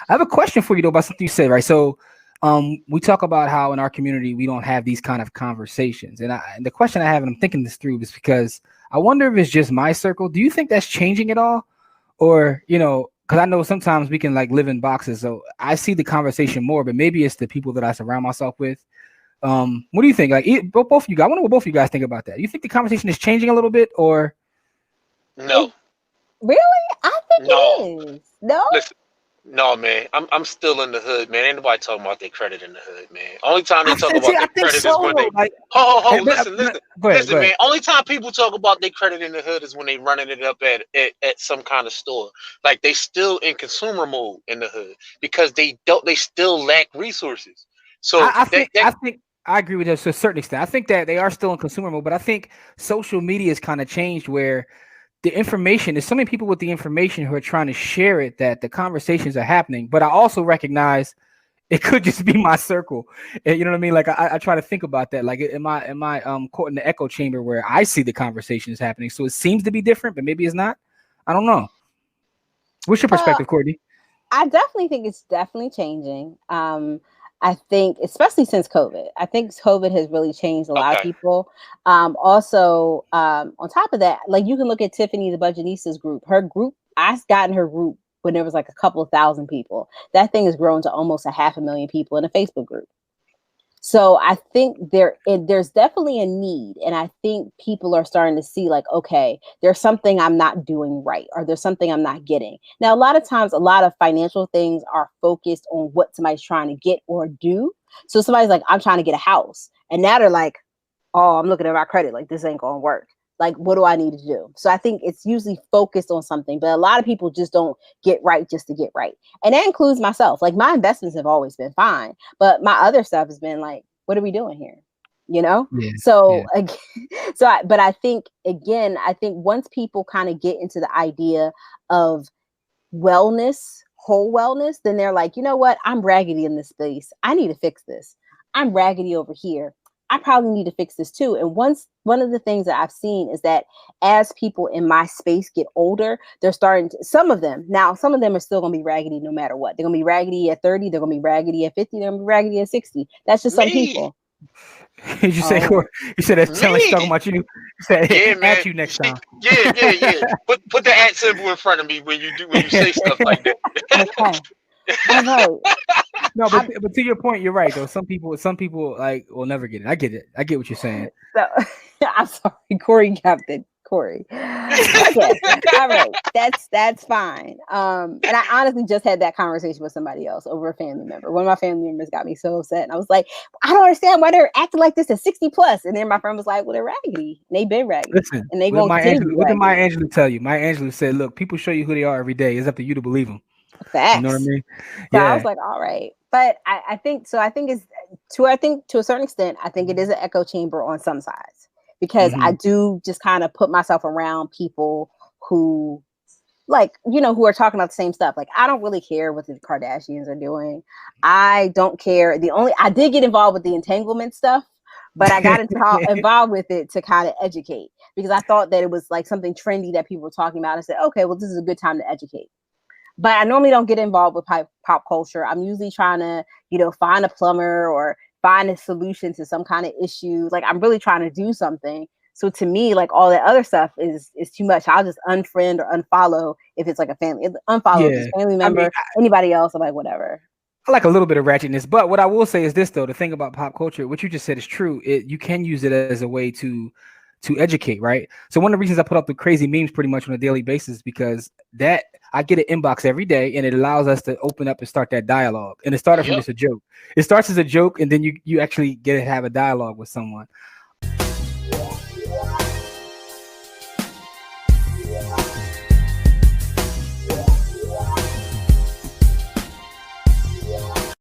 I have a question for you though about something you said, right? So, we talk about how in our community we don't have these kind of conversations, and the question I have, and I'm thinking this through, is because I wonder if it's just my circle. Do you think that's changing at all, or because I know sometimes we can like live in boxes, so I see the conversation more, but maybe it's the people that I surround myself with. What do you think? Like, both of you guys, I wonder what both of you guys think about that. You think the conversation is changing a little bit, or No, Really? I think no. it is. No? Listen, no, man. I'm still in the hood, man. Ain't nobody talking about their credit in the hood, man. Only time they talk about I their think credit is so. when they Like, Listen, go ahead, listen, man. Only time people talk about their credit in the hood is when they running it up at some kind of store. Like they still in consumer mode in the hood because they still lack resources. So I think I agree with that to a certain extent. I think that they are still in consumer mode, but I think social media has kind of changed where the information, there's so many people with the information who are trying to share it that the conversations are happening. But I also recognize it could just be my circle. And you know what I mean? Like I try to think about that. Like am I caught in the echo chamber where I see the conversations happening? So it seems to be different, but maybe it's not. I don't know. What's your Uh, perspective, Courtney? I definitely think it's definitely changing. I think, especially since COVID, I think COVID has really changed a lot of okay. people. Also, on top of that, like you can look at Tiffany the Budgetnisa's group. Her group, I got in her group when there was like a couple of thousand people. That thing has grown to almost 500,000 people in a Facebook group. So I think there's definitely a need, and I think people are starting to see like, okay, there's something I'm not doing right, or there's something I'm not getting. Now, a lot of times, a lot of financial things are focused on what somebody's trying to get or do. So somebody's like, I'm trying to get a house, and now they're like, oh, I'm looking at my credit, like this ain't gonna work. Like, what do I need to do? So I think it's usually focused on something, but a lot of people just don't get right just to get right. And that includes myself. Like my investments have always been fine, but my other stuff has been like, what are we doing here? You know? Yeah, So yeah. again, but I think again, I think once people kind of get into the idea of wellness, whole wellness, then they're like, you know what? I'm raggedy in this space. I need to fix this. I'm raggedy over here. I probably need to fix this too. And one of the things that I've seen is that as people in my space get older, they're starting to, some of them are still going to be raggedy no matter what. They're going to be raggedy at 30. They're going to be raggedy at 50. They're going to be raggedy at 60. That's just some Me, people. Did you say Oh, you said that Taylor's talking me. about you? You said Yeah, man. at you next time. Yeah. Put the at symbol in front of me when you say stuff like that. okay. All right. No, but I'm, but to your point, you're right though. Some people like will never get it. I get it. I get what you're saying. so, I'm sorry, Corey Captain. Corey. Okay. All right. That's fine. And I honestly just had that conversation with somebody else over a family member. One of my family members got me so upset. And I was like, I don't understand why they're acting like this at 60 plus. And then my friend was like, well, they're raggedy. And they've been raggedy. Listen, And they won't continue to be What did raggedy. Maya Angelou tell you? Maya Angelou said, "Look, people show you who they are every day. It's up to you to believe them." You know what I Facts. mean? So I was Yeah. like, all right. But I think so. I think to a certain extent, I think it is an echo chamber on some sides because I Hmm. do just kind of put myself around people who like, who are talking about the same stuff. Like, I don't really care what the Kardashians are doing. I don't care. I did get involved with the entanglement stuff, but I got involved with it to kind of educate because I thought that it was like something trendy that people were talking about. I said, okay, well, this is a good time to educate. But I normally don't get involved with pop culture. I'm usually trying to, find a plumber or find a solution to some kind of issue. Like I'm really trying to do something. So to me, like all that other stuff is too much. I'll just unfriend or unfollow if it's like a family. Unfollow if Yeah. it's a family I mean, member, anybody else. I'm like, whatever. I like a little bit of ratchetness, but what I will say is this though: the thing about pop culture, what you just said is true. You can use it as a way to educate, right? So one of the reasons I put up the crazy memes pretty much on a daily basis because that I get an inbox every day, and it allows us to open up and start that dialogue. And it started from Yep. just a joke. It starts as a joke, and then you actually get to have a dialogue with someone.